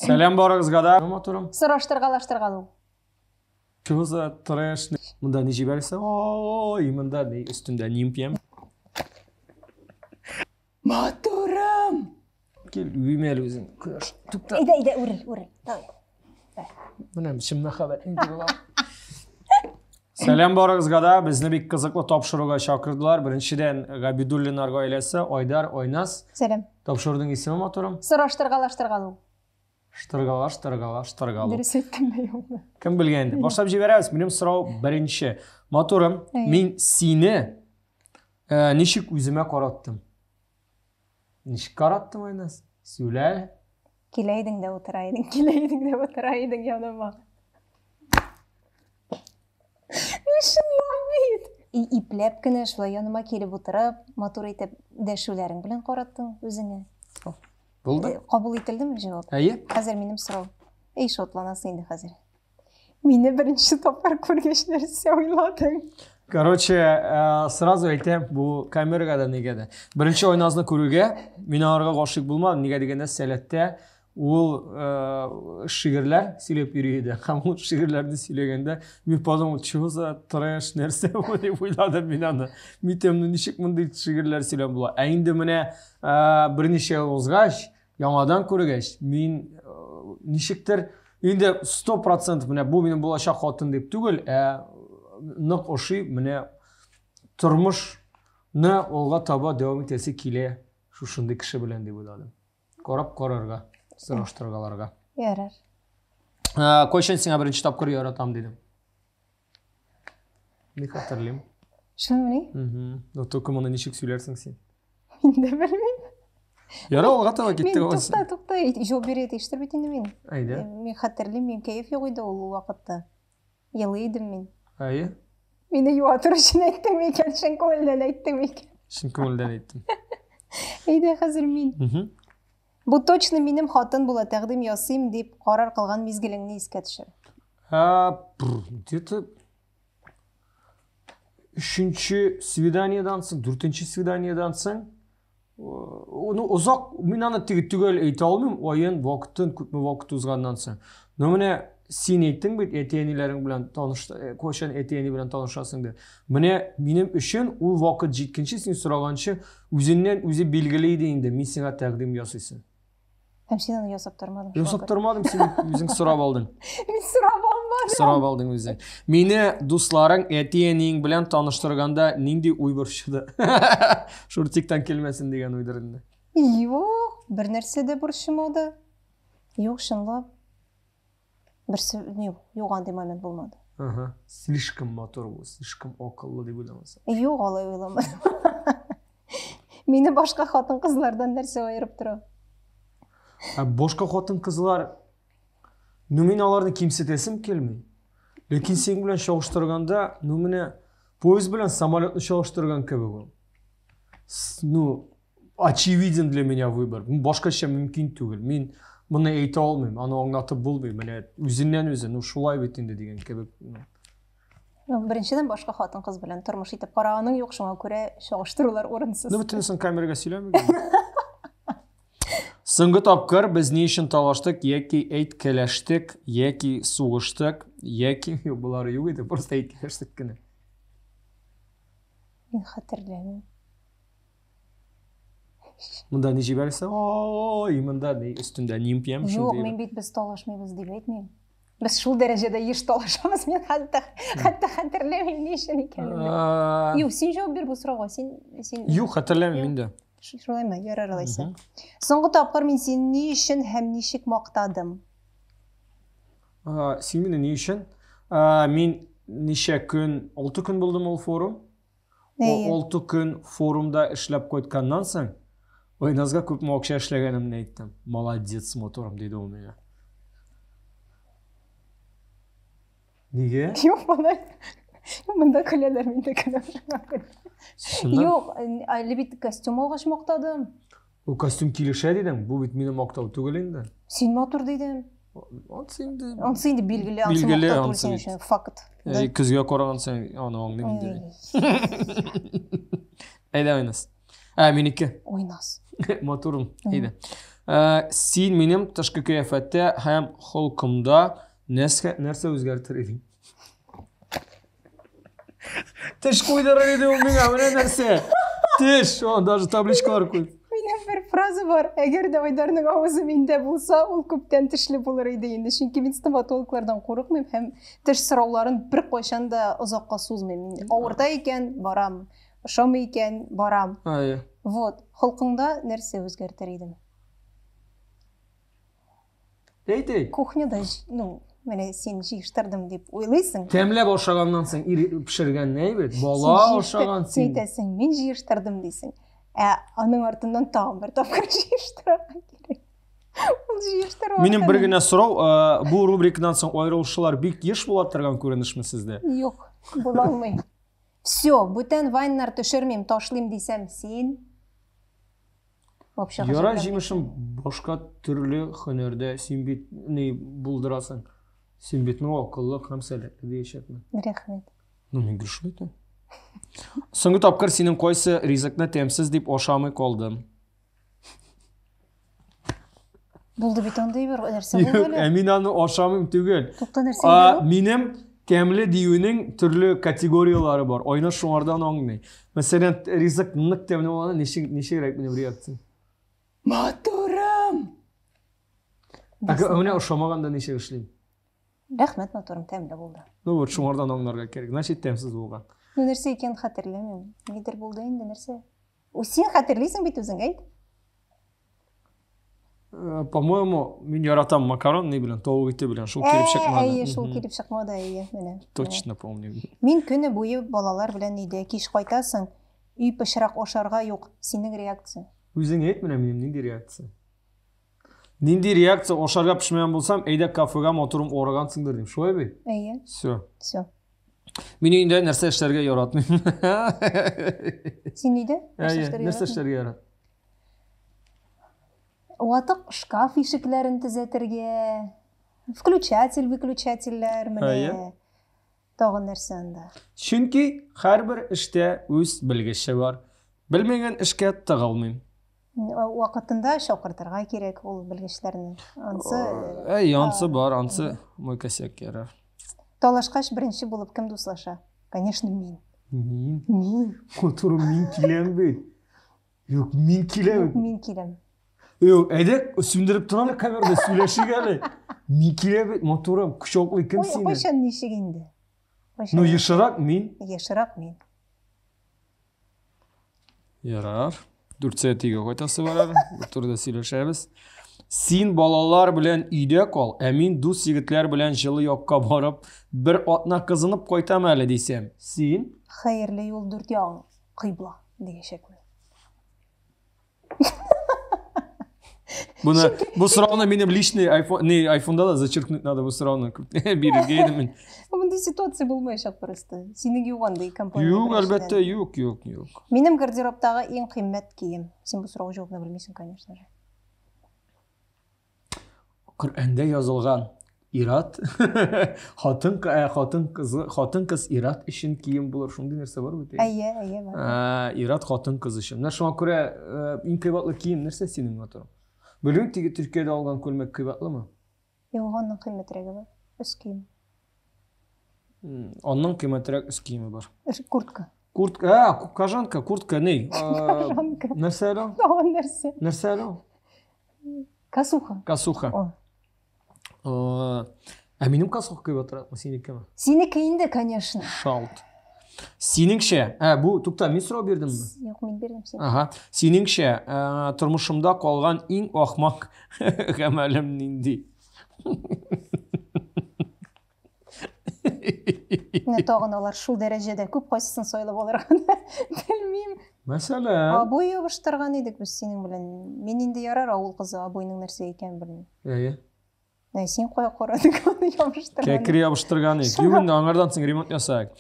Сәлем барыңызға да. Моторым. Сұраштырғалаштырғалу. Көзі трэш. Мұнда не жіберсе? Ой, мұнда не үстінде немпем. Моторым. Кел, үймел өзің. Көш. Тұпта. Иде, үріл. Мұнам, шымна қабар. Сәлем барыңызға да. Бізді бек қызықлы тапшыруға шақырдылар. Біріншіден Ғабидуллинар ғайлесі Ойдар Ойнас. Сәлем. Тапшырудың есімі моторым? Сұраштырғалаштырғалу. Штырғала. Дұрыс еттім бе? Кім білгенді? Баштап жіберәбіз. Менің сұрау бірінші. Моторым, мен сені нешік өзіме қараттым? Нешік қараттым, Ойнас? Сөйлә. Келейдің де отырайдың, яныма. Нешін лабейд? Ипләп кіні шылай яныма келіп отырып, мотор етіп дәшулерің білін қараттың өзіңе. Болды? Қабыл етілді ме жауап? Әйе? Қазір менің сұрау. Ей шотланасың енді қазір. Мені бірінші топар көргешінерсе ойладың. Короче, сразу айтам, бұл камераға да негеді. Бірінші Ойназны көруге, мен арыға ғашық болмадым. Неге дегенде сәлетте ол шигірлер сөйлеп үйрейді. Ол шигірлерді сөйлегенде, мен подумал, чего за трэш нәрсе деп ойладым мен аны. Метемнің нешік мұндай шигірлер сөйлеп бұла. Әйінді міне бірнеше ұзғаш, яңадан көргеш, мен нешіктір, енді 100% міне бұл менің болашақ қатын деп түгіл, нық ұши міне тұрмышны олға таба девам етесі келе шушынды кіші білен деп ойладым. Қарарға, сұраштырғаларға. Ярар. Қойшын сіңа бірінші тапқыр яратам дедім. Не қатырлым? Шын міне? Только мұны нешік сөйлерсің сен? Мен де білмейм. Яра олға таба кетті ғалсын. Мен тоқта, жол береді ештір бетінде мен. Айда? Мен қатырлым, мен кәйеф еғойды ол уақытта. Елейдім мен. Айы? Мені юатыр үшін әйттім екен, шын көңілден әйттім екен. Шын көңілден әйттім. Әйді қазір мен. Бұл точно менің қатын бұла тәғдім ясым деп қарар қылған мезгіліңні еске түшір. Где-то үшінші свиданиядансың, дүртінші свиданиядансың. Ұзақ, мен аны түгел әйті алмайым, ойын вақыттың көпме вақыт ұзғаннан соң. Но міне сен еттің бет әтейенелерің білен қойшан әтейені білен танышасың деп. Міне менің үшін ол вақыт жеткенше сен сұрағаншы өзінен өзі белгілейді енді мен сенға тәқдим ясайсың. Әм сен аны ясап тұрмадым. Ясап тұрмадым, сен өзің сұрап алдың. Мен сұрап алмадым. Сұрап алдың өзің. Мені достарың әтейенің білен таныштырғанда неңде ой бұршыды. Шұртектен келмесін деген ойдырында. Жоқ, бір нәрсе де бұршымады. Жоқ, шынлап. Жоқ, андай момент болмады. Слишком мотор бұл, слишком ақыллы деп ойламаса. Жоқ, олай ойламадым. Мені башқа қатын қызлардан нәрсе айырып тұра. Бошқа қатын қызлар, мен аларды кемсетесім келмей. Лекен сен білен шауыштырғанда, мені поезд білен самолетны шауыштырған көбі бұл. Очевиден для меня выбор. Башқаша мүмкін түгіл. Мен мұны әйті алмайым, аны оңнаты болмайым. Өзінен өзі, шулай бетінде деген көбі. Біріншіден башқа қатын қыз білен тұрмыш етіп қарағаның жоқ шыңа көре шауыштырулар орынсыз. Бүтінесің камераға сөйлемеген. Соңғы тапқыр біз не үшін талаштық, яки әйт кәләштік, яки суғыштық, яки бұлары yok еді, просто әйт кәләштік кіні. Мен қатырлаймын. Мұнда не жіберсе, ой, мұнда үстінде немпем. Жоқ, мен бет біз талашмайбыз деп айтмайым. Біз шул дәрежеде еш талашамыз, мен қатты қатырлаймын не үшін екенімді. Жоқ, сен жауап бер бұл сұрауға, сен... Жоқ, қатырлаймын мен де. Шулай ма, ярар алайса. Соңғы тапқыр мен сені не үшін һәм нешік мақтадым? Сен мені не үшін? Мен неше күн, 6 күн болдым ол форум. 6 күн форумда ішлеп қойтканнан соң, Ойназға көп мақша ішлегенімді айттым. Молодец моторым дейді ол мені. Неге? Жоқ, балай. Мұнда күлелер, мен де күлелер. Жоқ, әлі бет костюм алғаш мақтадым. Ол костюм келіше дедім, бұл бет мені мақтау түгіл енді. Сен мотор дедім. Онсы енді белгілі, ансы мақтау сен үшін, факт. Күзге қораған сен, оны оңдың дейді. Әйді Ойнас. Менекі? Ойнас. Моторым, әйді. Сен менің тышқы кияфәтте һәм холқымда нәрсе өзгәртер едің? Теш қойдырар еді ол меңа, мене нәрсе? Теш, даже табличкалар қойып. Менің бір фраза бар, әгер де Айдарның ауызы менде болса, ол көптен тішлі болар еді енді. Чөнки мен стоматологлардан қорықмаймын һәм тіш сұрауларын бір қойшан да ұзаққа созмаймын. Ауырта екен, барам. Ошамы екен, барам. Вот, холқыңда нәрсе өзгәртер едім? Әйт. Кухняда, мене сен жиыштырдым деп ойлайсың. Тәмләп ашағаннан соң пішірген не бет? Бала ашаған сен. Сөйтесің, мен жиыштырдым дейсің. Аның артынан тағын бір тапқыр жиыштырған керек. Ол жиыштыру. Менің бір генә сұрау, бұл рубрикадан соң айырылышулар бик еш болады тұрған көрінішме сізде? Жоқ, бола алмай. Все, бүтән вайннар төшермейм, ташлайм десем, сен Яра жимышым башқа түрлі хөнерде сен бит не булдырасың. Сен бит акыллы һәм сәләтле дияшәкмен. Рәхмәт. Мен гүршмәйтем. Соңгы тапкыр синең кайсы ризыкны тәмсез дип ашамый калдым? Булды бит андай бер нәрсә булды. Мин аны ашамыйм түгел. Тукта нәрсә? Минем тәмле диюнең төрле категориялары бар. Айна шуңардан аңлый. Мәсәлән, ризык нык тәмле булганда ничегрәк минем реакциям? Матурым. Менә ашамаганда ничек эшлим? Рәхмәт, матурым, тәмле булды. Вот шуңардан аңларга керек. Значит, тәмсез булган. Нәрсә икән хәтерләмим. Нидер булды инде нәрсә? Сен хәтерлисең бит үзең, әйт. По-моему, мин яратам макарон не белән, тавык ите белән, шул килеп чыкмады. Шул килеп чыкмады, менә. Точно помню. Мин көне буе балалар белән өйдә кич кайтасың, үй пешрак ашарга юк. Синең реакция. Үзең әйт менә минем нинди реакция. Нинди реакция ашарга пешмәгән булсам, әйдә кафега моторым орагансыңдыр дим. Шулай бит? Әйе. Все. Мин инде нәрсә эшләргә яратмыйм. Син өйдә нәрсә эшләргә ярат? Ватык шкаф ишекләрен төзәтергә, включатель, выключательләр менә. Тагын нәрсә анда. Чөнки һәрбер эштә үз белгече бар. Белмәгән эшкә тыгылмыйм. Вакытында шакыртырга кирәк ул белгечләрне. Ансы бар, ансы мой косяк ярар. Талашкач беренче булып кем дуслаша? Конечно, мин. Мин? Моторым мин киләм бит. Юк, мин киләм. Мин киләм. Юк, әйдәк сүндереп торалар камерада сөйләшик әле. Мин киләм бит, моторым, кучоклый кем сине? Кайчан ничек инде? Ешрак мин. Ешрак мин. Ярар. 4 сәгатьгә кайтасы бар әле. Бу турыда сөйләшәбез. Син балалар белән өйдә кал, мин дус егетләр белән җылы якка барып, бер атна кызынып кайтам әле дисәм. Син? Хәерле юл 4 ягың кыйбла диячәкмен. Бу сорауны минем личный iPhone-да да зачеркнуть надо бу сорауны. Бирергә идем мин. Мондай ситуация булмаячак просто. Синең югандай компания. Юк, әлбәттә, юк. Минем гардеробтагы иң кыйммәт кием. Син бу сорауга җавапны белмисең, конечно же. Коръәндә язылган ират, хатын кыз ират өчен кием булыр, шундый нәрсә бар бит. Әйе, бар. Ират хатын кыз өчен. Менә шуңа күрә иң кыйбатлы кием нәрсә синең матурым? Белүң теге Төркиядә алган күлмәк кыйбатлымы? Юк, аның кыйммәтрәге бар. Үз кием. Аның кыйммәтрәк үз киеме бар. Куртка. Кожанка, куртка не. Кожанка. Нәрсә әле? Тагын нәрсә? Нәрсә әле? Касуха. Минем касуха кыйбатракмы синекеме? Синеке инде, конечно. Шалт. Синеңчә, бу тукта мин сорау бирдемме? Юк, мин бирдем сиңа. Ага. Синеңчә, тормышымда калган иң ахмак гамәлем нинди? Менә тагын алар шул дәрәҗәдә күп кайсысын сайлап алырга белмим. Мәсәлән, Абый ябыштырган идек без синең белән. Мин инде ярар авыл кызы, абыйның нәрсә икән белмим. Син кая карадың аны ябыштырган? Кәкре ябыштырган идек. Югын аңардан соң ремонт ясак.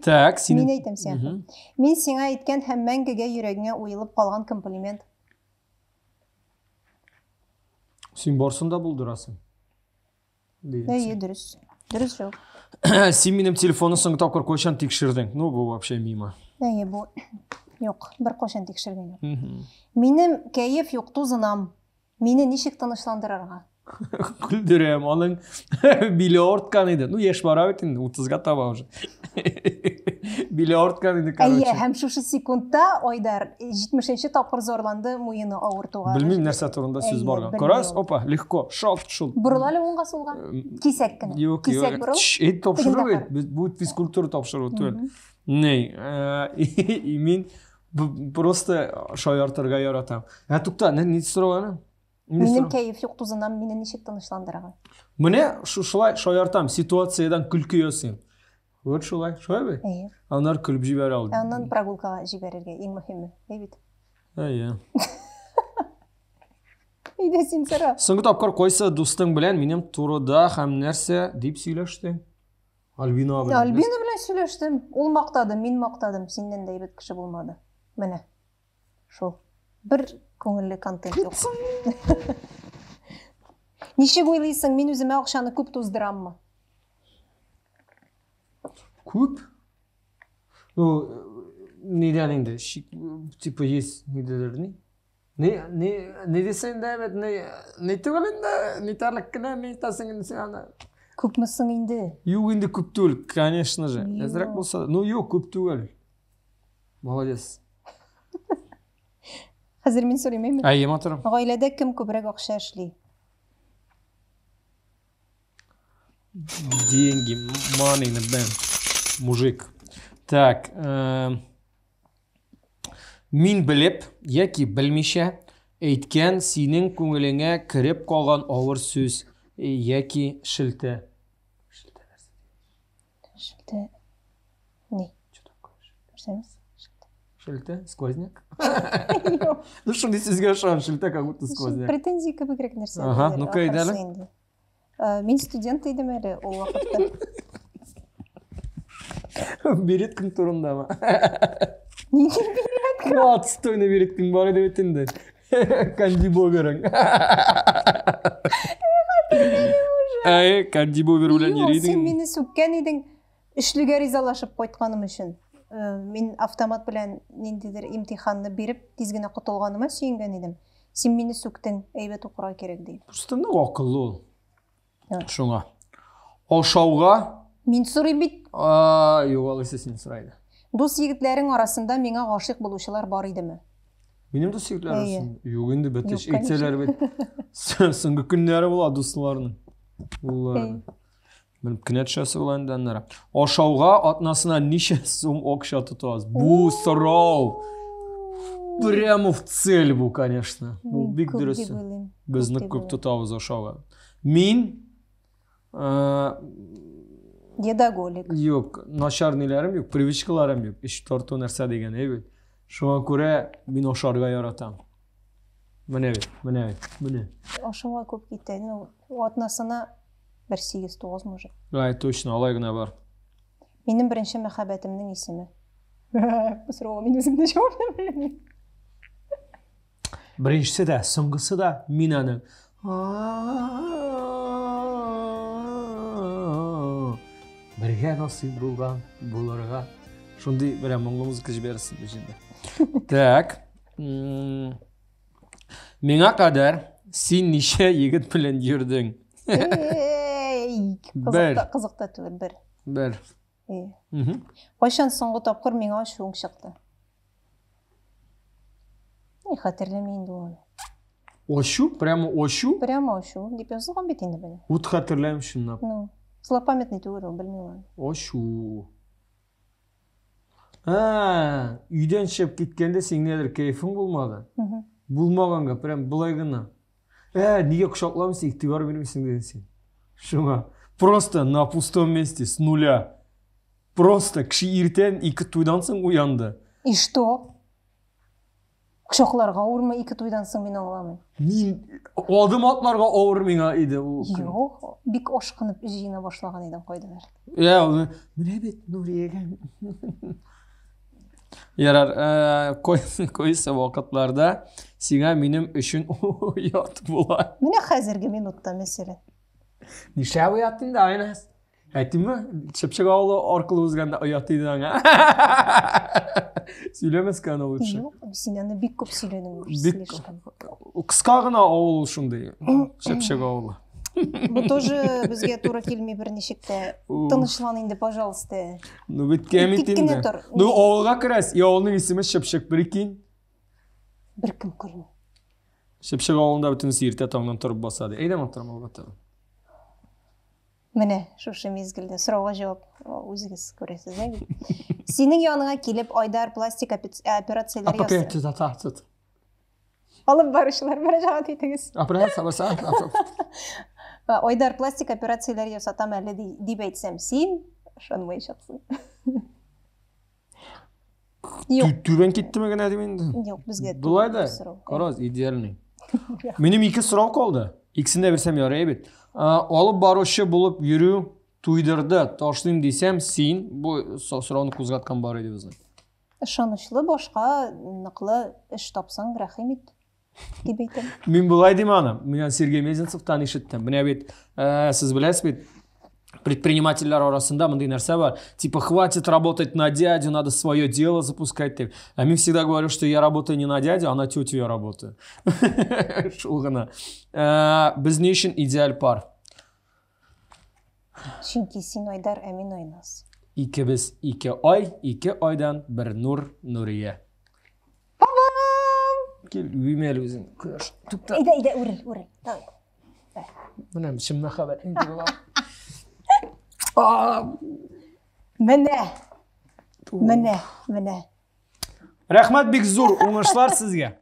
Так, син. Мин әйтәм сиңа. Мин сиңа әйткән һәм мәңгегә йөрәгеңә уелып калган комплимент. Син барсында булдырасың. Әйе, дөрес. Дөрес җавап. Син минем телефонны соңгы тапкыр кайчан тикшердең? Бу вообще мимо. Әйе, бу. Юк, бер кайчан тикшергән юк. Минем кәеф юк, тузынам. Мені ничек тынычландырырга? Күлдірем, оның биле орткан еді. Ну, еш бара бит инде, 30-га таба уже. Биле орткан еді, короче. Әйе, һәм шушы секундта Айдар 70-нче тапкыр зарланды, муены авыртуга. Білмейм нәрсә турында сүз Әйе, барган. білмейм. Көрәс, опа, легко, шалт, шулт. Бурыла әле оңга сулга. Кисәк кенә. Yok, Кисәк yok. бурыл. Эт тапшыру Тегендә бит. Bu физкультура тапшыру түгел. Не, и мин просто шаяртырга яратам. Тукта, не сорау аны? Минем кәеф юк тузыннан мине ничек тынычландырырга? Менә шулай шаяртам, ситуациядан көлке ясыйм. Вот шулай, шулай бит? Әйе. Анар көлеп җибәрә алды. Аннан прогулкага җибәрергә иң мөһиме. Әйбит. Әйе. Әйдә син сора. Соңгы тапкыр кайсы дустың белән минем турыда һәм нәрсә дип сөйләштең? Альбина белән. Альбина белән сөйләштем. Ул мактады, мин мактадым. Синнән дә әйбәт кеше булмады. Менә. Шул. Бер күңелле контент юк. Ничек уйлыйсың, мин үземә акчаны күп туздыраммы? Күп? Ну, нидән инде? Типа есть нидәләр ни? Не дисәң дә бит, не түгел инде, не тарлык кенә, не тасың инде син аны. Күпмесең инде? Юк инде күп түгел, конечно же. Юк. Әзрәк булса, ну юк, күп түгел. Молодец. Хәзер мин сорыйммы? Әйе, матурым. Гаиләдә кем күбрәк акча эшли? Деньги, money, man, мужик. Так, мин белеп, яки белмичә әйткән синең күңелеңә кирип калган авыр сүз яки шелтә. Шелтә. Не? Күрсәңез? Шелтә? Сквозняк? Ну шундый сүзгә ышан, шелтә как будто сквозняк. Претензия кебегрәк нәрсә. Ага, ну-ка, әйдә әле. Мин студент идем әле ул вакытта. Береткин турындамы? Ни берет? Отстойно береткин бар иде бит инде. Кандибо берең. Кандибо бер белән Син йөридең. мине сүккән идең, эшлегә ризалашып кайтканым өчен. Мин автомат белән ниндидер имтиханны биреп, тиз генә кутылганыма сөенгән идем. Син мине сүктең, әйбәт укырга кирәк дип. Просто нык акыллы ул. Ja. Шуңа. Ашауга, Мин сорыйм бит, юк, алайса син сорайды. дус егетләрең арасында миңа гашыйк булучылар бар идеме? Минем дус егетләр Әйе. өчен юк инде бетеш Юк, конечно. әйтсәләр бит. Соңгы көннәре була дусларның. Уллар. Әйе. Мен кенә төшәсе була инде аннары. Ашауга атнасына ничә сум акча тотабыз? Бу сорау. Прямо в цель бу, конечно. Бу бик Күп дөрес. дип уйлыйм. Без нык күп тотабыз ашауга. Мин Дедаголик. юк, начарныйларым юк, привычкаларым юк. Иш тарту нәрсә дигән, әйбит. Шуңа күрә мин ашарга яратам. Менә бит, менә. Ашауга күп китә. Ну, атнасына 1.8-9 может. Ай, точно, алай гына бар. Минем беренче мәхәббәтемнең исеме. Бу сорауга мин үзем дә җавап бирмим. Беренчесе дә, соңгысы да мин аның. Бергә насыйп булган булырга. Шундый бер моңлы музыка җибәрсен бишендә. Так. Миңа кадәр син ничә егет белән йөрдең? Эй, кызыкта түгел бер. Бер. Кайчан соңгы тапкыр миңа ачуың чыкты? Хәтерләмим инде ул. Ошу, прямо ошу. Прямо ачу, дип язылган бит инде белә. Ут хәтерләм шуннан. Ну, злопамятный түгел ул, белмим. Ошу. Үйдән чыгып киткәндә сиңнәдер кайфың булмады? Булмаганга, прям булай гына. Нигә кочакламыйсың, игътибар бирмисең дидең син. Шуңа. Просто на пустом месте, с нуля. Просто кеше иртән 2 туйдан соң уянды. И что? Кочакларга авырмы 2 туйдан соң мин аңламыйм. Мин адым атларга авыр миңа иде ул. Юк, бик ашкынып җыена башлаган идем кайдалар. Менә бит Нуриягә. Ярар, койсы вакытларда сиңа минем өчен уят була. Менә хәзерге минутта мәсәлән. Нишләп уяттың да, Айнас? Aytdingmi? Chipchiq o'g'li orqali o'zganda oyat deydi anga. Söylemeska lutше. Yo'q, sen uni bek ko'p söyleding. Qisqagina o'g'il shunday. Chipchiq o'g'li. Bu тоже bizga to'g'ri kelmay bir nechta tinchlaning deb, пожалуйста. Ну bitgan Ketgina endi. tur. Ну o'g'ilga kirasiz. O'g'ilning ismi Chipchiq Birikin. Bir kim ko'rmay. Chipchiq o'g'ilda butun erta tongdan turib bosadi. Aydan o'tiraman albatta. Mana shu mezgilda so'rovga javob o'zingiz ko'rasiz. Sening yoniga kelib Oydar plastik operatsiyalar yozsa. Olib borishlar murojaat etingiz. Operatsiya bo'lsa, Va Oydar plastik operatsiyalar yasatam әле deb aytsam, sen ishonmaysan. Yo'q. Tuban ketdimi gana deb endi. Yo'q, bizga. Bo'laydi. Qaroz, idealniy. Mening ikki so'rov qoldi. Ikkisini de bersam yaraydi. Olib boruvchi bo'lib yuru tuydirdi, toshdim desam, sen bu so'rovni qo'zg'atgan bor edi bizni. Ishonchli boshqa niqli ish topsang rahmat deb aytaman. Men bo'lay deyman. Men Sergey Mezensov tanishdim. Buni bet siz bilasiz, предпринимательlar orasida bunday narsa bor. Типа хватит работать на дядю, надо свое дело запускать deb. А мен всегда говорю, что я работаю не на дядю, а на тетю я работаю. Шул гына. Bizning uchun ideal par. Chunki sen Oydar Amin o'ynaysiz. Biz 2 oy, 2 oydan bir nur Nuriya. Kel uyimel o'zing quyosh. Ida ural. Mana shimma xabar endi bo'lar. Mana. Rahmat bek zo'r o'ngishlar sizga.